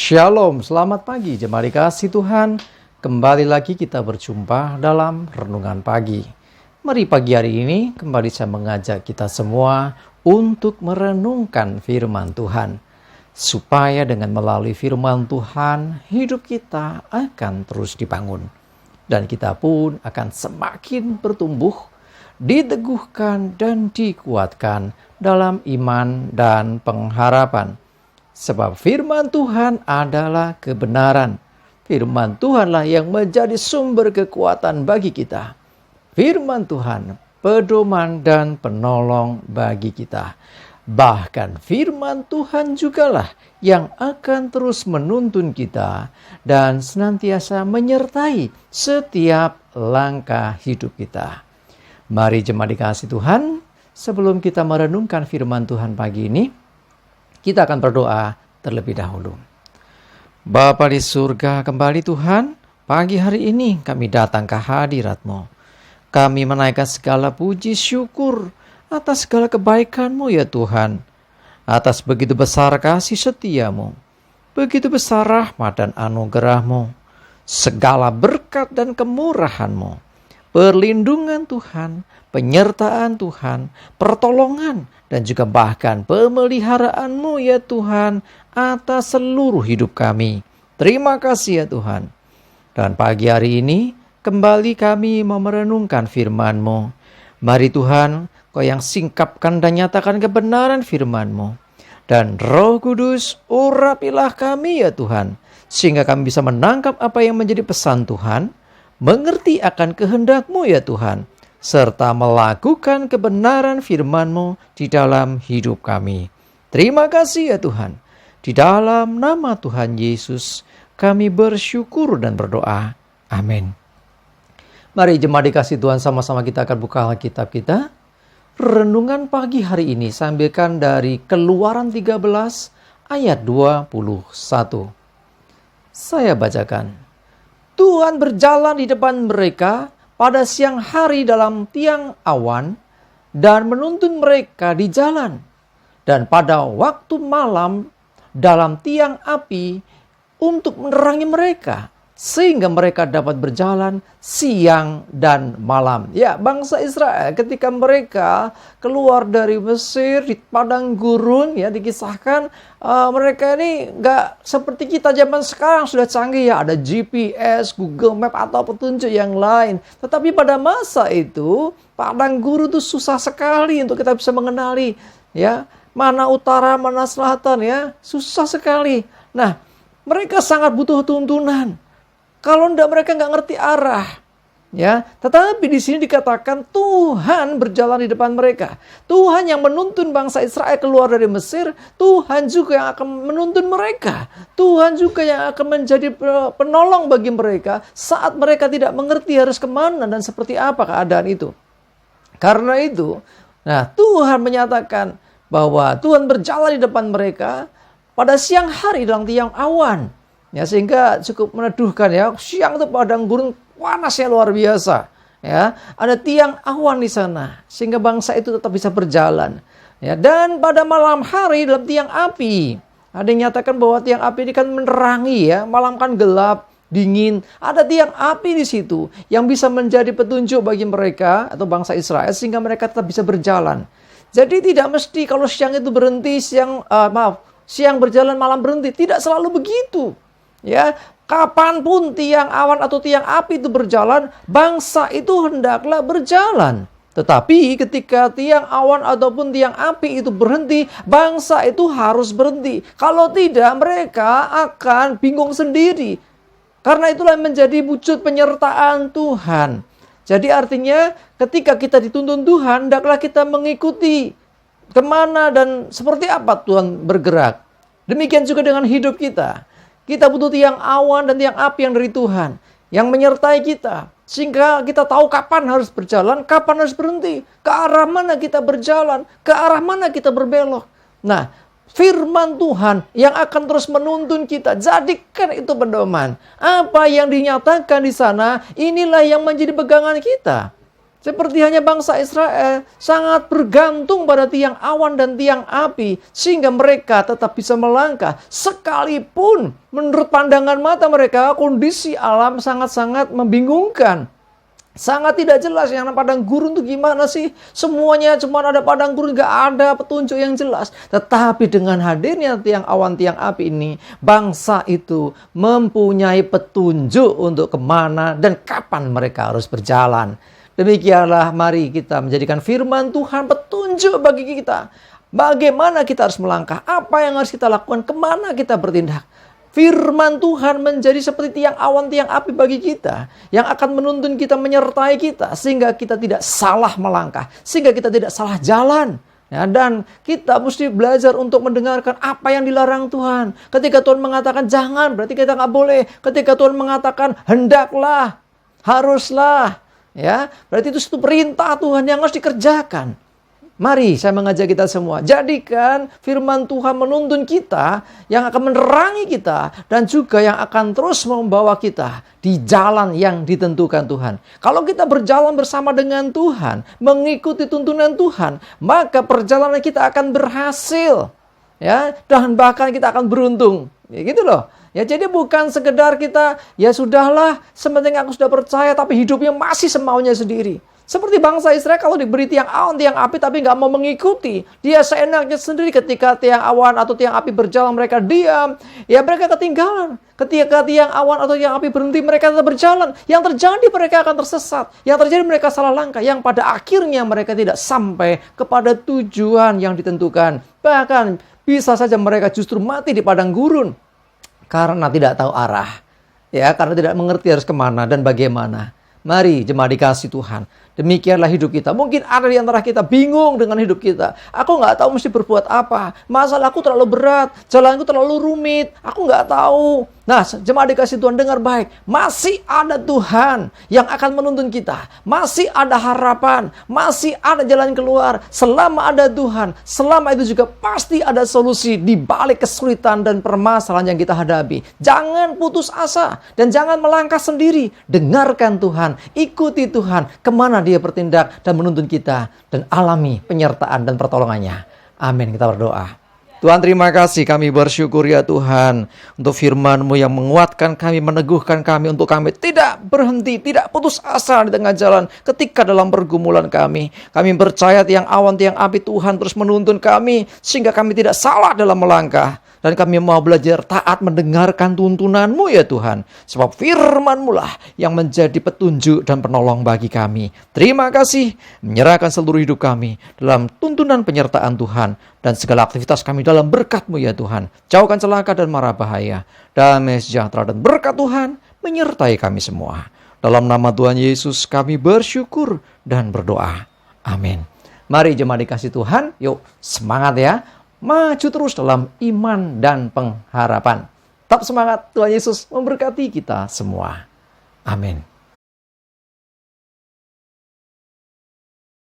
Shalom, selamat pagi jemaat dikasih Tuhan. Kembali lagi kita berjumpa dalam Renungan Pagi. Mari pagi hari ini kembali saya mengajak kita semua untuk merenungkan firman Tuhan. Supaya dengan melalui firman Tuhan, hidup kita akan terus dibangun. Dan kita pun akan semakin bertumbuh, diteguhkan dan dikuatkan dalam iman dan pengharapan. Sebab firman Tuhan adalah kebenaran. Firman Tuhanlah yang menjadi sumber kekuatan bagi kita. Firman Tuhan, pedoman dan penolong bagi kita. Bahkan firman Tuhan jugalah yang akan terus menuntun kita dan senantiasa menyertai setiap langkah hidup kita. Mari jemaat dikasih Tuhan, sebelum kita merenungkan firman Tuhan pagi ini, kita akan berdoa terlebih dahulu. Bapa di surga, kembali Tuhan, pagi hari ini kami datang ke hadirat-Mu. Kami menaikkan segala puji syukur atas segala kebaikan-Mu ya Tuhan. Atas begitu besar kasih setia-Mu, begitu besar rahmat dan anugerah-Mu, segala berkat dan kemurahan-Mu, perlindungan Tuhan, penyertaan Tuhan, pertolongan, dan juga bahkan pemeliharaan-Mu ya Tuhan atas seluruh hidup kami. Terima kasih ya Tuhan. Dan pagi hari ini kembali kami mau merenungkan firman-Mu. Mari Tuhan, Kau yang singkapkan dan nyatakan kebenaran firman-Mu. Dan Roh Kudus, urapilah kami ya Tuhan, sehingga kami bisa menangkap apa yang menjadi pesan Tuhan, mengerti akan kehendak-Mu ya Tuhan, serta melakukan kebenaran firman-Mu di dalam hidup kami. Terima kasih ya Tuhan. Di dalam nama Tuhan Yesus kami bersyukur dan berdoa. Amin. Mari jemaat dikasih Tuhan, sama-sama kita akan buka Alkitab kita. Renungan pagi hari ini saya ambilkan dari Keluaran 13 ayat 21. Saya bacakan. Tuhan berjalan di depan mereka pada siang hari dalam tiang awan dan menuntun mereka di jalan. Dan pada waktu malam dalam tiang api untuk menerangi mereka, sehingga mereka dapat berjalan siang dan malam. Ya, bangsa Israel ketika mereka keluar dari Mesir di padang gurun, ya dikisahkan mereka ini nggak seperti kita zaman sekarang sudah canggih ya, ada GPS, Google Map atau petunjuk yang lain. Tetapi pada masa itu padang gurun itu susah sekali untuk kita bisa mengenali, ya mana utara, mana selatan, ya susah sekali. Nah, mereka sangat butuh tuntunan. Kalau mereka nggak ngerti arah, ya. Tetapi di sini dikatakan Tuhan berjalan di depan mereka. Tuhan yang menuntun bangsa Israel keluar dari Mesir, Tuhan juga yang akan menuntun mereka. Tuhan juga yang akan menjadi penolong bagi mereka saat mereka tidak mengerti harus kemana dan seperti apa keadaan itu. Karena itu, nah Tuhan menyatakan bahwa Tuhan berjalan di depan mereka pada siang hari dalam tiang awan. Ya, sehingga cukup meneduhkan ya, siang itu padang gurun panasnya luar biasa. Ya, ada tiang awan di sana sehingga bangsa itu tetap bisa berjalan. Ya, dan pada malam hari dalam tiang api. Ada yang nyatakan bahwa tiang api ini kan menerangi ya, malam kan gelap, dingin. Ada tiang api di situ yang bisa menjadi petunjuk bagi mereka atau bangsa Israel sehingga mereka tetap bisa berjalan. Jadi tidak mesti kalau siang itu berhenti, siang berjalan malam berhenti, tidak selalu begitu. Ya, kapanpun tiang awan atau tiang api itu berjalan, bangsa itu hendaklah berjalan. Tetapi ketika tiang awan ataupun tiang api itu berhenti, bangsa itu harus berhenti. Kalau tidak, mereka akan bingung sendiri. Karena itulah menjadi wujud penyertaan Tuhan. Jadi artinya ketika kita dituntun Tuhan, hendaklah kita mengikuti kemana dan seperti apa Tuhan bergerak. Demikian juga dengan hidup kita. Kita butuh tiang awan dan tiang api yang dari Tuhan, yang menyertai kita. Sehingga kita tahu kapan harus berjalan, kapan harus berhenti. Ke arah mana kita berjalan, ke arah mana kita berbelok. Nah, firman Tuhan yang akan terus menuntun kita. Jadikan itu pedoman. Apa yang dinyatakan di sana, inilah yang menjadi pegangan kita. Seperti hanya bangsa Israel sangat bergantung pada tiang awan dan tiang api sehingga mereka tetap bisa melangkah. Sekalipun menurut pandangan mata mereka kondisi alam sangat-sangat membingungkan. Sangat tidak jelas yang padang gurun itu gimana sih? Semuanya cuma ada padang gurun, gak ada petunjuk yang jelas. Tetapi dengan hadirnya tiang awan, tiang api ini, bangsa itu mempunyai petunjuk untuk kemana dan kapan mereka harus berjalan. Demikianlah mari kita menjadikan firman Tuhan petunjuk bagi kita. Bagaimana kita harus melangkah, apa yang harus kita lakukan, kemana kita bertindak. Firman Tuhan menjadi seperti tiang awan, tiang api bagi kita yang akan menuntun kita, menyertai kita sehingga kita tidak salah melangkah, sehingga kita tidak salah jalan. Ya, dan kita mesti belajar untuk mendengarkan apa yang dilarang Tuhan. Ketika Tuhan mengatakan jangan, berarti kita nggak boleh. Ketika Tuhan mengatakan hendaklah, haruslah, ya, berarti itu satu perintah Tuhan yang harus dikerjakan. Mari saya mengajak kita semua, jadikan firman Tuhan menuntun kita, yang akan menerangi kita, dan juga yang akan terus membawa kita di jalan yang ditentukan Tuhan. Kalau kita berjalan bersama dengan Tuhan, mengikuti tuntunan Tuhan, maka perjalanan kita akan berhasil, ya, dan bahkan kita akan beruntung, ya gitu loh. Ya, jadi bukan sekedar kita, ya sudahlah, sementing aku sudah percaya, tapi hidupnya masih semaunya sendiri. Seperti bangsa Israel kalau diberi tiang awan, tiang api tapi nggak mau mengikuti. Dia seenaknya sendiri. Ketika tiang awan atau tiang api berjalan mereka diam. Ya mereka ketinggalan. Ketika tiang awan atau tiang api berhenti mereka tetap berjalan. Yang terjadi mereka akan tersesat. Yang terjadi mereka salah langkah. Yang pada akhirnya mereka tidak sampai kepada tujuan yang ditentukan. Bahkan bisa saja mereka justru mati di padang gurun. Karena tidak tahu arah. Ya, karena tidak mengerti harus kemana dan bagaimana. Mari jemaat dikasih Tuhan. Demikianlah hidup kita. Mungkin ada di antara kita bingung dengan hidup kita. Aku nggak tahu mesti berbuat apa. Masalahku terlalu berat. Jalanku terlalu rumit. Aku nggak tahu. Nah, jemaat dikasih Tuhan, dengar baik. Masih ada Tuhan yang akan menuntun kita. Masih ada harapan. Masih ada jalan keluar. Selama ada Tuhan, selama itu juga pasti ada solusi di balik kesulitan dan permasalahan yang kita hadapi. Jangan putus asa dan jangan melangkah sendiri. Dengarkan Tuhan, ikuti Tuhan kemana Dia bertindak dan menuntun kita, dan alami penyertaan dan pertolongannya. Amin. Kita berdoa. Tuhan, terima kasih, kami bersyukur ya Tuhan untuk firman-Mu yang menguatkan kami, meneguhkan kami untuk kami tidak berhenti, tidak putus asa di tengah jalan ketika dalam pergumulan kami. Kami percaya tiang awan, tiang api Tuhan terus menuntun kami sehingga kami tidak salah dalam melangkah. Dan kami mau belajar taat mendengarkan tuntunan-Mu ya Tuhan. Sebab firman-Mu lah yang menjadi petunjuk dan penolong bagi kami. Terima kasih, menyerahkan seluruh hidup kami dalam tuntunan penyertaan Tuhan. Dan segala aktivitas kami dalam berkat-Mu ya Tuhan. Jauhkan celaka dan mara bahaya. Damai sejahtera dan berkat Tuhan menyertai kami semua. Dalam nama Tuhan Yesus kami bersyukur dan berdoa. Amin. Mari jemaat dikasih Tuhan, yuk semangat ya. Maju terus dalam iman dan pengharapan. Tetap semangat, Tuhan Yesus memberkati kita semua. Amin.